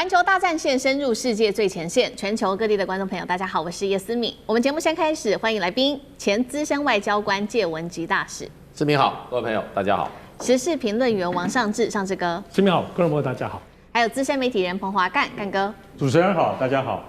环球大战线深入世界最前线，全球各地的观众朋友，大家好，我是叶思敏。我们节目先开始，欢迎来宾前资深外交官介文吉大使。思敏好，各位朋友大家好。时事评论员王尚志，尚志哥。思敏好，各位朋友大家好。还有资深媒体人彭华干，干哥。主持人好，大家好。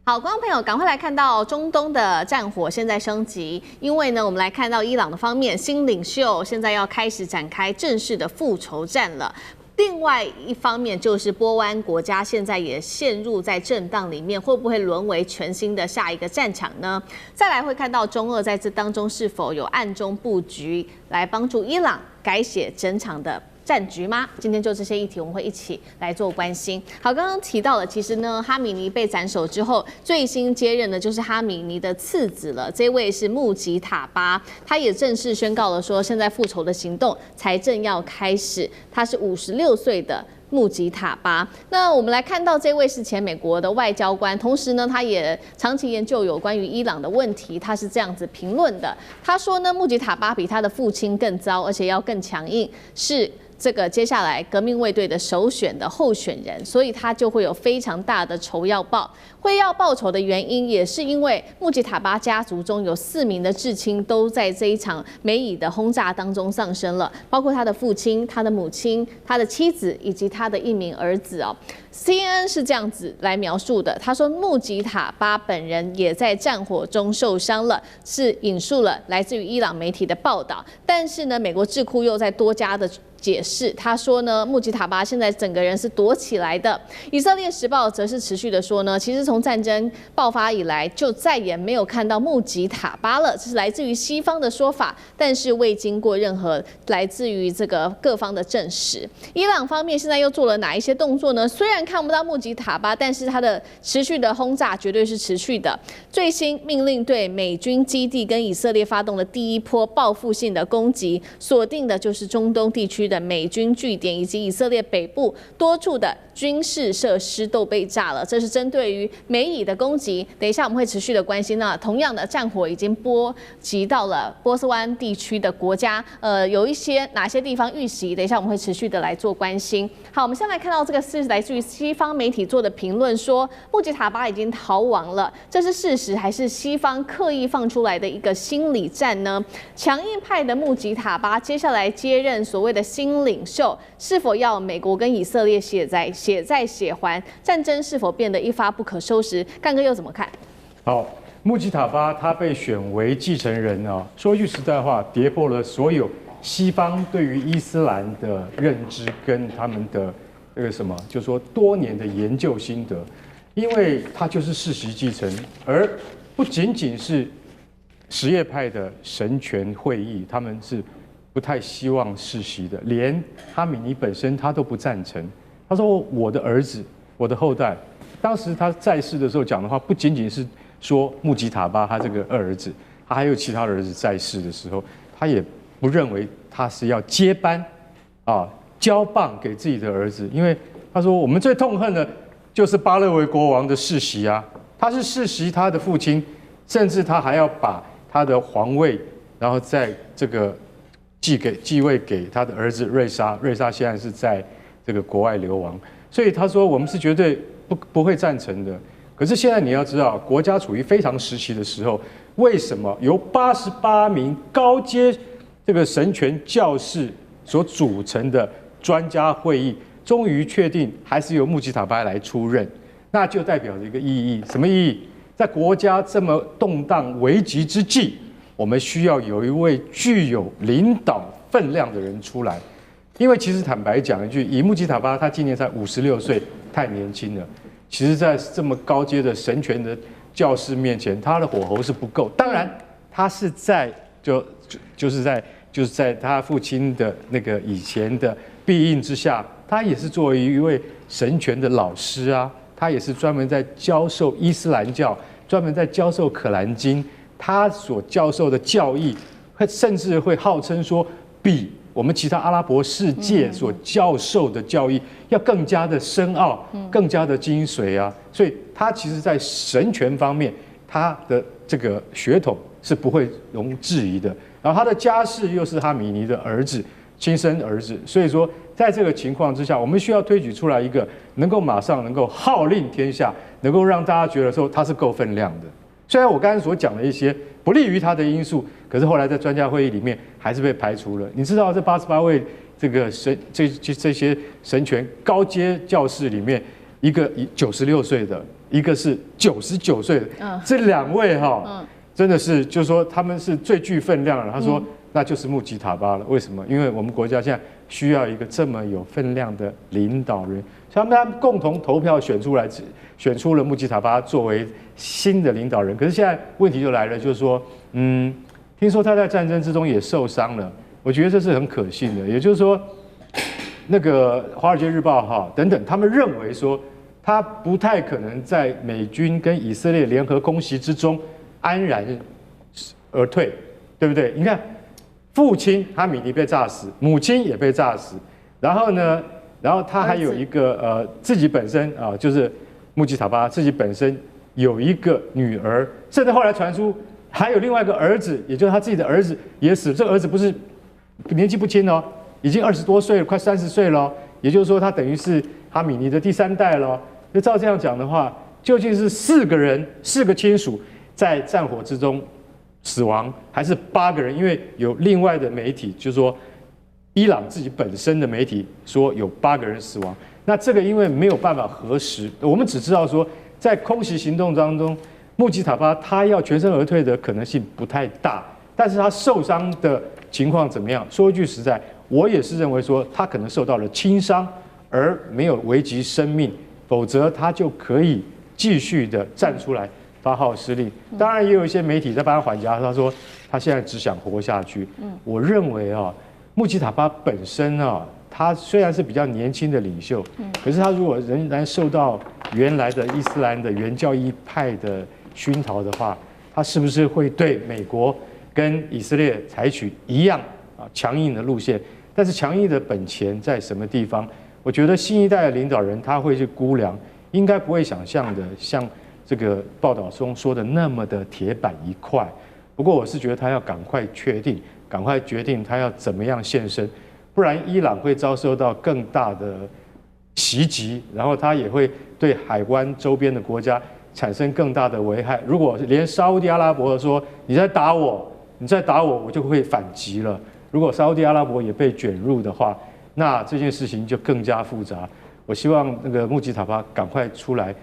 好，观众朋友，赶快来看到中东的战火现在升级，因为呢，我们来看到伊朗的方面，新领袖现在要开始展开正式的复仇战了。另外一方面就是波湾国家现在也陷入在震荡里面，会不会沦为全新的下一个战场呢？再来会看到中俄在这当中是否有暗中布局来帮助伊朗改写整场的战局吗？今天就这些议题，我们会一起来做关心。好，刚刚提到了，其实呢，哈米尼被斩首之后，最新接任的就是哈米尼的次子了。这位是穆吉塔巴，他也正式宣告了说，现在复仇的行动才正要开始。他是56岁的穆吉塔巴。那我们来看到这位是前美国的外交官，同时呢，他也长期研究有关于伊朗的问题。他是这样子评论的，他说呢，穆吉塔巴比他的父亲更糟，而且要更强硬，是这个接下来革命卫队的首选的候选人，所以他就会有非常大的仇要报。会要报仇的原因，也是因为穆吉塔巴家族中有4名的至亲都在这一场美以的轰炸当中丧生了，包括他的父亲、他的母亲、他的妻子以及他的1名儿子哦。CNN 是这样子来描述的，他说穆吉塔巴本人也在战火中受伤了，是引述了来自于伊朗媒体的报道。但是呢，美国智库又在多家的解释，他说呢，穆吉塔巴现在整个人是躲起来的。以色列时报则是持续的说呢，其实从战争爆发以来，就再也没有看到穆吉塔巴了，这是来自于西方的说法，但是未经过任何来自于这个各方的证实。伊朗方面现在又做了哪一些动作呢？虽然看不到穆吉塔巴，但是他的持续的轰炸绝对是持续的。最新命令对美军基地跟以色列发动的第一波报复性的攻击，锁定的就是中东地区的美军据点以及以色列北部多处的军事设施都被炸了，这是针对于美以的攻击。等一下我们会持续的关心呢。同样的战火已经波及到了波斯湾地区的国家，有一些哪些地方遇袭？等一下我们会持续的来做关心。好，我们先来看到这个是来自于西方媒体做的评论，说穆吉塔巴已经逃亡了，这是事实还是西方刻意放出来的一个心理战呢？强硬派的穆吉塔巴接下来接任所谓的新领袖，是否要美国跟以色列血债血还？战争是否变得一发不可收拾？干哥又怎么看？好，穆吉塔巴他被选为继承人啊，说句实在话，跌破了所有西方对于伊斯兰的认知跟他们的这个什么，就说多年的研究心得，因为他就是世袭继承，而不仅仅是什叶派的神权会议，他们是不太希望世袭的，连哈米尼本身他都不赞成。他说：“我的儿子，我的后代。”当时他在世的时候讲的话，不仅仅是说穆吉塔巴他这个二儿子，他还有其他儿子在世的时候，他也不认为他是要接班啊，交棒给自己的儿子，因为他说我们最痛恨的就是巴勒维国王的世袭啊，他是世袭他的父亲，甚至他还要把他的皇位，然后在这个继位给他的儿子瑞莎，瑞莎现在是在这个国外流亡，所以他说我们是绝对不会赞成的。可是现在你要知道，国家处于非常时期的时候，为什么由88名高阶这个神权教士所组成的专家会议，终于确定还是由穆吉塔巴来出任？那就代表着一个意义，什么意义？在国家这么动荡危急之际，我们需要有一位具有领导分量的人出来。因为其实坦白讲一句，以穆吉塔巴他今年才56岁，太年轻了。其实，在这么高阶的神权的教士面前，他的火候是不够。当然，他是在就是在他父亲的那个以前的庇荫之下，他也是作为一位神权的老师啊，他也是专门在教授伊斯兰教，专门在教授可兰经，他所教授的教义，甚至会号称说比我们其他阿拉伯世界所教授的教义要更加的深奥，更加的精髓啊！所以他其实在神权方面，他的这个血统是不会容置疑的。然后他的家世又是哈米尼的儿子，亲生儿子，所以说在这个情况之下，我们需要推举出来一个能够马上能够号令天下，能够让大家觉得说他是够分量的。虽然我刚才所讲的一些不利于他的因素，可是后来在专家会议里面还是被排除了。你知道这88位这个这些神权高阶教士里面，一个96岁的，一个是99岁的，这2位真的是就是说他们是最具分量的。他说那就是穆吉塔巴了。为什么？因为我们国家现在需要一个这么有分量的领导人，所以他们共同投票选出了穆吉塔巴作为新的领导人。可是现在问题就来了，就是说，听说他在战争之中也受伤了，我觉得这是很可信的。也就是说，那个《华尔街日报》等等，他们认为说他不太可能在美军跟以色列联合攻击之中安然而退，对不对？你看。父亲哈米尼被炸死，母亲也被炸死，然后呢，他还有一个自己本身就是穆吉塔巴自己本身有一个女儿，甚至后来传出还有另外一个儿子，也就是他自己的儿子也死。这个儿子不是年纪不轻哦，已经20多岁了，快30岁了。也就是说，他等于是哈米尼的第3代了。就照这样讲的话，究竟是4个亲属在战火之中死亡，还是8个人？因为有另外的媒体，就是说伊朗自己本身的媒体说有8个人死亡。那这个因为没有办法核实，我们只知道说在空袭行动当中，穆吉塔巴他要全身而退的可能性不太大，但是他受伤的情况怎么样？说一句实在，我也是认为说他可能受到了轻伤，而没有危及生命，否则他就可以继续的站出来发号施令。当然也有一些媒体在帮他缓颊，他说他现在只想活下去。我认为穆吉塔巴本身他虽然是比较年轻的领袖，可是他如果仍然受到原来的伊斯兰的原教义派的熏陶的话，他是不是会对美国跟以色列采取一样强硬的路线？但是强硬的本钱在什么地方？我觉得新一代的领导人他会去估量，应该不会想象的像这个报道中说的那么的铁板一块。不过我是觉得他要赶快确定，赶快决定他要怎么样现身，不然伊朗会遭受到更大的袭击，然后他也会对海湾周边的国家产生更大的危害。如果连沙烏地阿拉伯说你再打我，我就会反击了。如果沙烏地阿拉伯也被卷入的话，那这件事情就更加复杂。我希望那个穆吉塔巴赶快出来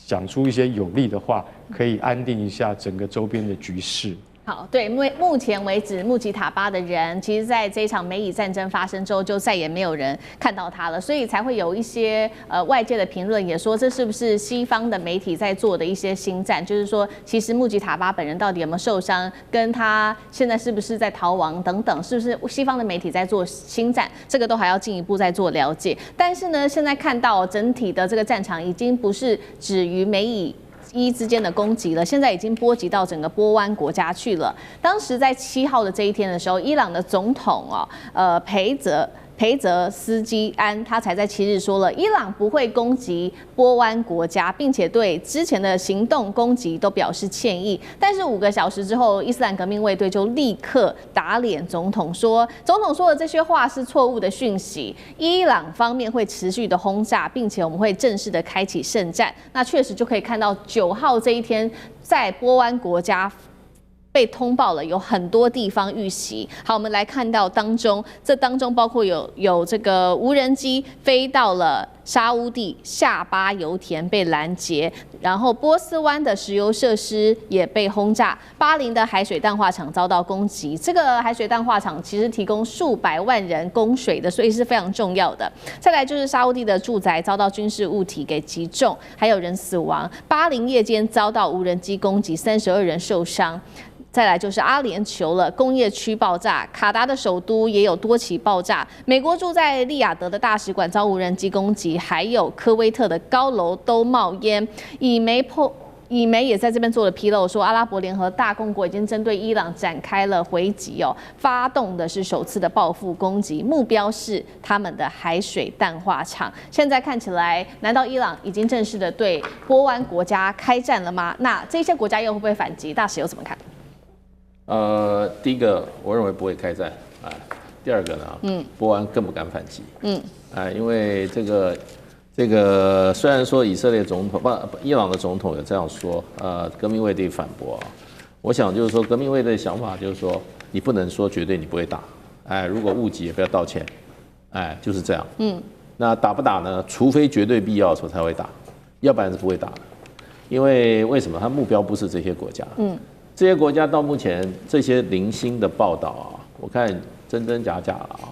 讲出一些有力的话，可以安定一下整个周边的局势。好，对，目前为止，穆吉塔巴的人，其实在这一场美以战争发生之后，就再也没有人看到他了，所以才会有一些外界的评论也说，这是不是西方的媒体在做的一些心战？就是说，其实穆吉塔巴本人到底有没有受伤，跟他现在是不是在逃亡等等，是不是西方的媒体在做心战？这个都还要进一步再做了解。但是呢，现在看到整体的这个战场已经不是止于美以之间的攻击了，现在已经波及到整个波湾国家去了。当时在7号的这一天的时候，伊朗的总统裴泽斯基安他才在7日说了，伊朗不会攻击波湾国家，并且对之前的行动攻击都表示歉意。但是5个小时之后，伊斯兰革命卫队就立刻打脸总统，说总统说的这些话是错误的讯息，伊朗方面会持续的轰炸，并且我们会正式的开启圣战。那确实就可以看到9号这一天，在波湾国家被通报了有很多地方遇袭。好，我们来看到这当中包括有这个无人机飞到了沙烏地下巴油田被拦截，然后波斯湾的石油设施也被轰炸，巴林的海水淡化厂遭到攻击。这个海水淡化厂其实提供数百万人供水的，所以是非常重要的。再来就是沙烏地的住宅遭到军事物体给击中，还有人死亡。巴林夜间遭到无人机攻击，32人受伤。再来就是阿联酋了，工业区爆炸，卡达的首都也有多起爆炸，美国驻在利雅得的大使馆遭无人机攻击，还有科威特的高楼都冒烟。以媒也在这边做了披露，说阿拉伯联合大公国已经针对伊朗展开了回击发动的是首次的报复攻击，目标是他们的海水淡化厂。现在看起来，难道伊朗已经正式的对波湾国家开战了吗？那这些国家又会不会反击？大使又怎么看？第一个，我认为不会开战啊。第二个呢，波安更不敢反击，因为这个虽然说以色列总统伊朗的总统有这样说，革命卫队反驳啊，我想就是说革命卫队的想法就是说，你不能说绝对你不会打，如果误击也不要道歉，就是这样，那打不打呢？除非绝对必要的时候才会打，要不然是不会打的，因为什么？他目标不是这些国家，这些国家到目前这些零星的报道啊，我看真真假假了啊，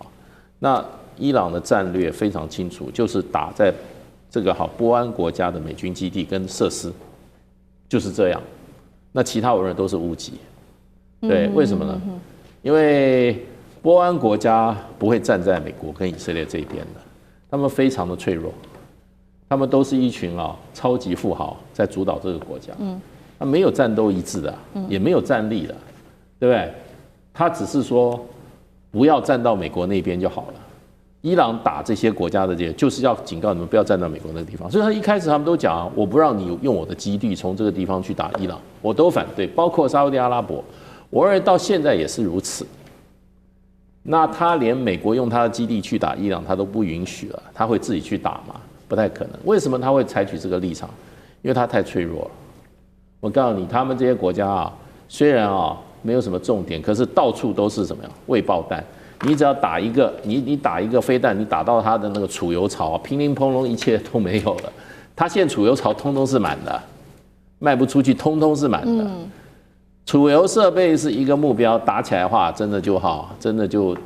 那伊朗的战略非常清楚，就是打在这个波安国家的美军基地跟设施，就是这样。那其他我认为都是误击。对，为什么呢？因为波安国家不会站在美国跟以色列这一边的，他们非常的脆弱，他们都是一群超级富豪在主导这个国家，他没有战斗意志的，也没有战力的，对不对？他只是说不要站到美国那边就好了。伊朗打这些国家的就是要警告你们不要站到美国那个地方，所以他一开始他们都讲我不让你用我的基地从这个地方去打伊朗，我都反对，包括沙烏地阿拉伯，我认为到现在也是如此。那他连美国用他的基地去打伊朗他都不允许了，他会自己去打吗？不太可能。为什么他会采取这个立场？因为他太脆弱了。我告诉你，他们这些国家虽然没有什么重点，可是到处都是什么呀？未爆弹。你只要打一个，你打一个飞弹，你打到它的那个储油槽，乒铃乓啷，一切都没有了。它现在储油槽通通是满的，卖不出去，通通是满的。储油设备是一个目标，打起来的话，真的就好，真的就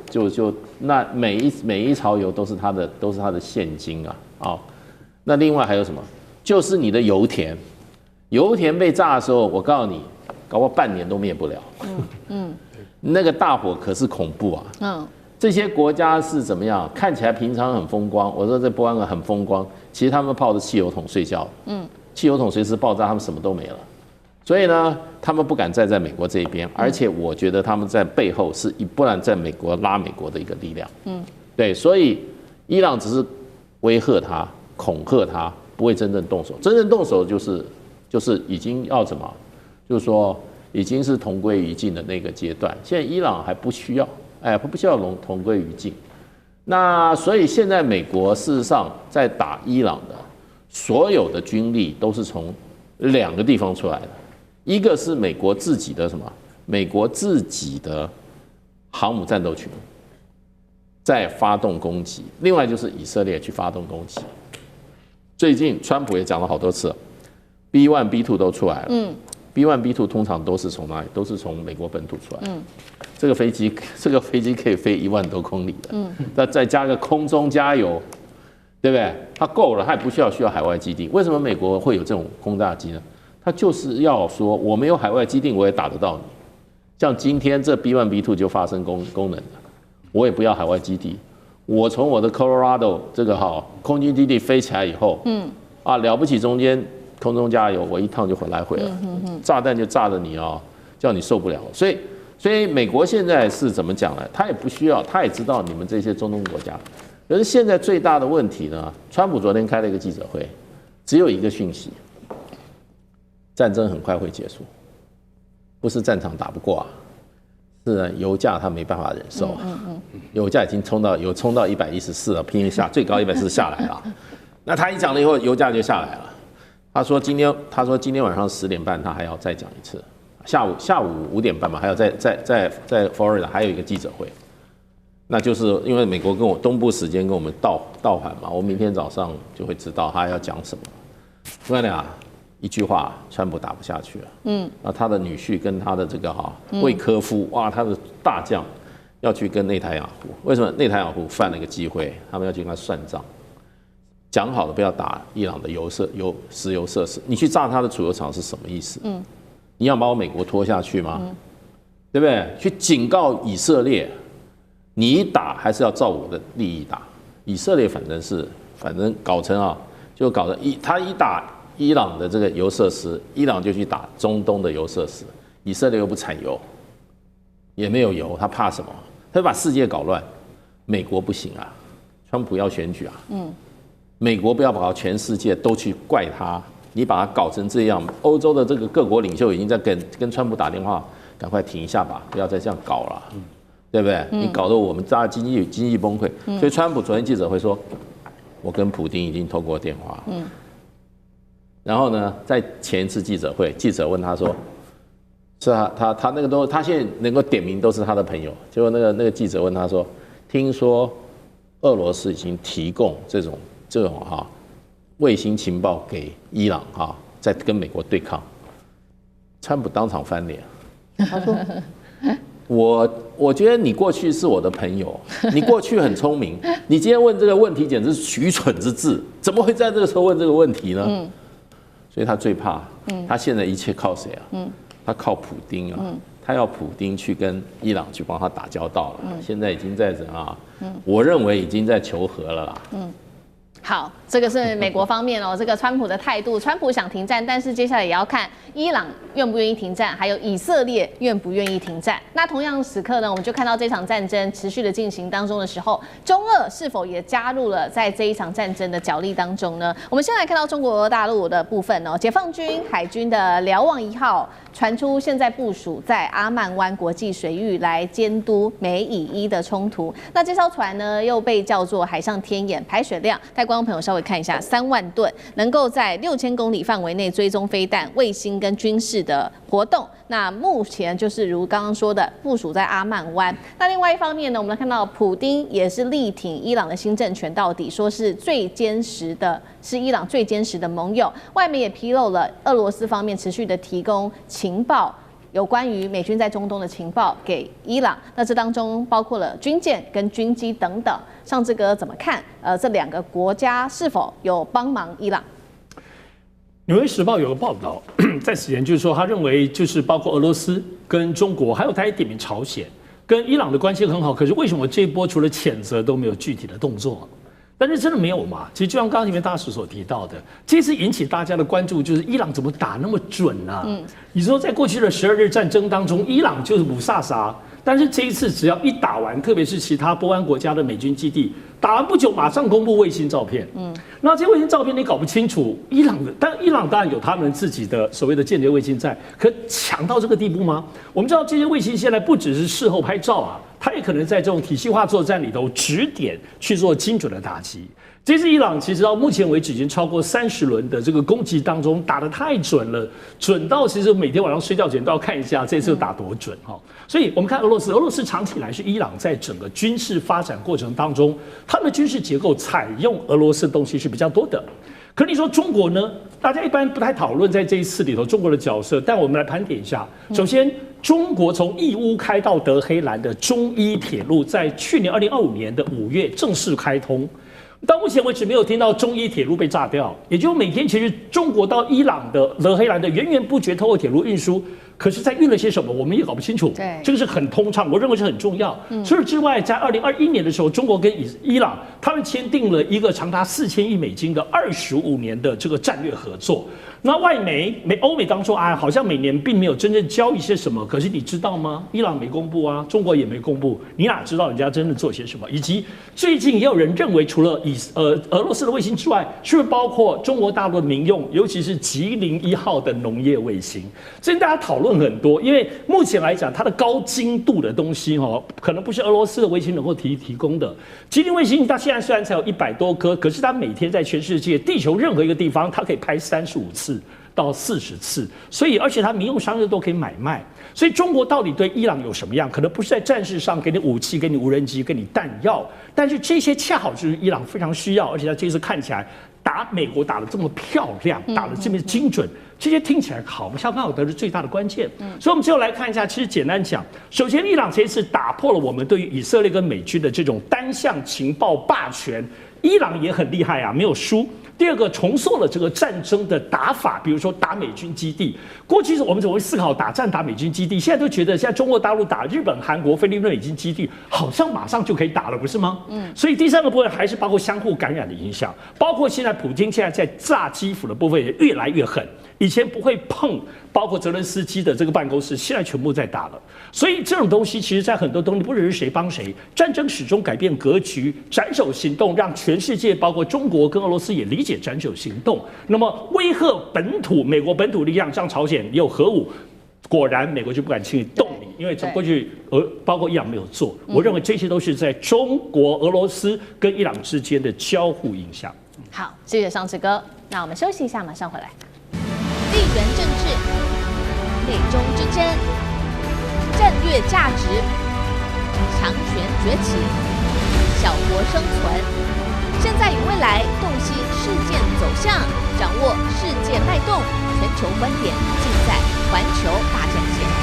那每一槽油都是它的现金啊。那另外还有什么？就是你的油田，油田被炸的时候，我告诉你，搞不好半年都灭不了。那个大火可是恐怖啊！这些国家是怎么样？看起来平常很风光，我说这波安很风光，其实他们泡着汽油桶睡觉，汽油桶随时爆炸，他们什么都没了。所以呢，他们不敢站在美国这一边，而且我觉得他们在背后是不然在美国拉美国的一个力量。对，所以伊朗只是威吓他、恐吓他，不会真正动手。真正动手就是已经要什么？就是说。已经是同归于尽的那个阶段，现在伊朗还不需要，不需要同归于尽。那所以现在美国事实上在打伊朗的所有的军力都是从2个地方出来的，一个是美国自己的什么？美国自己的航母战斗群在发动攻击，另外就是以色列去发动攻击。最近川普也讲了好多次 ，B1、B2 都出来了。B1、B2 通常都是从哪里？都是从美国本土出来。这个飞机可以飞1万多公里的。那再加个空中加油，对不对？它够了，它也不需要海外基地。为什么美国会有这种轰炸机呢？它就是要说我没有海外基地，我也打得到你。像今天这 B1、B2 就发生功能了，我也不要海外基地，我从我的 Colorado 这个空军基地飞起来以后，了不起中间。空中加油，我一趟就回来了。炸弹就炸得你叫你受不了。所以美国现在是怎么讲呢？他也不需要，他也知道你们这些中东国家。可是现在最大的问题呢，川普昨天开了一个记者会，只有一个讯息：战争很快会结束，不是战场打不过是油价他没办法忍受。油价已经冲到114了，拼命下，最高140下来了。那他一讲了以后，油价就下来了。他说今天晚上10点半他还要再讲一次，下午5点半嘛，还要在 Florida 还有一个记者会，那就是因为美国跟我东部时间跟我们倒反嘛，我明天早上就会知道他要讲什么。我跟你一句话，川普打不下去了。那他的女婿跟他的这个魏科夫，哇，他的大将要去跟内塔雅胡，为什么内塔雅胡犯了一个机会，他们要去跟他算账。讲好了不要打伊朗的石油设施，你去炸他的储油厂是什么意思？你要把我美国拖下去吗？对不对？去警告以色列，你打还是要照我的利益打。以色列反正搞成就搞得他一打伊朗的这个油设施，伊朗就去打中东的油设施，以色列又不产油，也没有油，他怕什么？他把世界搞乱。美国不行啊，川普要选举美国不要把全世界都去怪他，你把他搞成这样，欧洲的这个各国领袖已经在跟川普打电话，赶快停一下吧，不要再这样搞了。对不对？你搞得我们大家经济崩溃。所以川普昨天记者会说，我跟普丁已经通过电话。然后呢，在前一次记者会，记者问他说，是他那个他现在能够点名都是他的朋友。结果那个记者问他说，听说俄罗斯已经提供这种卫星情报给伊朗在跟美国对抗。川普当场翻脸，他说。我觉得你过去是我的朋友，你过去很聪明，你今天问这个问题简直是愚蠢之至，怎么会在这个时候问这个问题呢？所以他最怕，他现在一切靠谁啊？他靠普丁啊，他要普丁去跟伊朗去帮他打交道了，现在已经在我认为已经在求和了啦。好，这个是美国方面这个川普的态度，川普想停战，但是接下来也要看伊朗愿不愿意停战，还有以色列愿不愿意停战。那同样时刻呢，我们就看到这场战争持续的进行当中的时候，中俄是否也加入了在这一场战争的角力当中呢？我们先来看到中国大陆的部分解放军海军的瞭望1号传出现在部署在阿曼湾国际水域来监督美以伊的冲突。那这艘船呢，又被叫做海上天眼，排水量带观众朋友稍微看一下，3万吨，能够在6000公里范围内追踪飞弹、卫星跟军事的活动。那目前就是如刚刚说的，部署在阿曼湾。那另外一方面呢，我们看到普丁也是力挺伊朗的新政权到底，说是伊朗最坚实的盟友。外媒也披露了俄罗斯方面持续的提供情报。有关于美军在中东的情报给伊朗，那这当中包括了军舰跟军机等等。尚志哥怎么看？这2个国家是否有帮忙伊朗？纽约时报有个报道，在此前就是说，他认为就是包括俄罗斯跟中国，还有他也点名朝鲜，跟伊朗的关系很好。可是为什么这一波除了谴责都没有具体的动作？但是真的没有嘛？其实就像刚刚前面大使所提到的，这次引起大家的关注就是伊朗怎么打那么准啊？你说在过去的12日战争当中，伊朗就是五煞杀，但是这一次只要一打完，特别是其他波湾国家的美军基地，打完不久马上公布卫星照片。那这些卫星照片你搞不清楚伊朗的，但伊朗当然有他们自己的所谓的间谍卫星在，可强到这个地步吗？我们知道这些卫星现在不只是事后拍照啊。它也可能在这种体系化作战里头指点去做精准的打击。这次伊朗其实到目前为止已经超过30轮的这个攻击当中打得太准了，准到其实每天晚上睡觉前都要看一下这次打多准哈。所以我们看俄罗斯长期以来是伊朗在整个军事发展过程当中，他们的军事结构采用俄罗斯的东西是比较多的。可你说中国呢？大家一般不太讨论在这一次里头中国的角色，但我们来盘点一下。首先，中国从义乌开到德黑兰的中伊铁路，在去年2025年的5月正式开通。到目前为止，没有听到中伊铁路被炸掉，也就是每天其实中国到伊朗的德黑兰的源源不绝透过铁路运输。可是，在运了些什么，我们也搞不清楚。对，这个是很通畅，我认为是很重要。除此之外，在2021年的时候，中国跟伊朗他们签订了一个长达4000亿美金的25年的这个战略合作。那外媒欧美当中好像每年并没有真正交易些什么，可是你知道吗？伊朗没公布啊，中国也没公布，你哪知道人家真的做些什么？以及最近也有人认为，除了俄罗斯的卫星之外，是不是包括中国大陆的民用，尤其是吉林1号的农业卫星？最近大家讨论很多，因为目前来讲，它的高精度的东西可能不是俄罗斯的卫星能够提供的。吉林卫星它现在虽然才有100多颗，可是它每天在全世界地球任何一个地方，它可以拍35次到40次，所以而且它民用商业都可以买卖。所以中国到底对伊朗有什么样？可能不是在战事上给你武器、给你无人机、给你弹药，但是这些恰好就是伊朗非常需要，而且它这次看起来打美国打得这么漂亮，打得这么精准。这些听起来好像刚好得是最大的关键，所以我们最后来看一下。其实简单讲，首先伊朗这一次打破了我们对于以色列跟美军的这种单向情报霸权，伊朗也很厉害啊，没有输。第二个，重塑了这个战争的打法，比如说打美军基地。过去我们总会思考打美军基地，现在都觉得现在中国大陆打日本、韩国、菲律宾美军基地，好像马上就可以打了，不是吗？所以第三个部分还是包括相互感染的影响，包括现在普京现在在炸基辅的部分也越来越狠。以前不会碰，包括泽伦斯基的这个办公室，现在全部在打了。所以这种东西，其实在很多东西不只是谁帮谁，战争始终改变格局，斩首行动让全世界，包括中国跟俄罗斯也理解斩首行动。那么威吓本土美国本土力量，像朝鲜也有核武，果然美国就不敢轻易动你。因为从过去包括伊朗没有做，我认为这些都是在中国、俄罗斯跟伊朗之间的交互影响。好，谢谢尚志哥。那我们休息一下，马上回来。地缘政治、美中之争、战略价值、强权崛起、小国生存，现在与未来洞悉事件走向，掌握世界脉动，全球观点尽在环球大战线。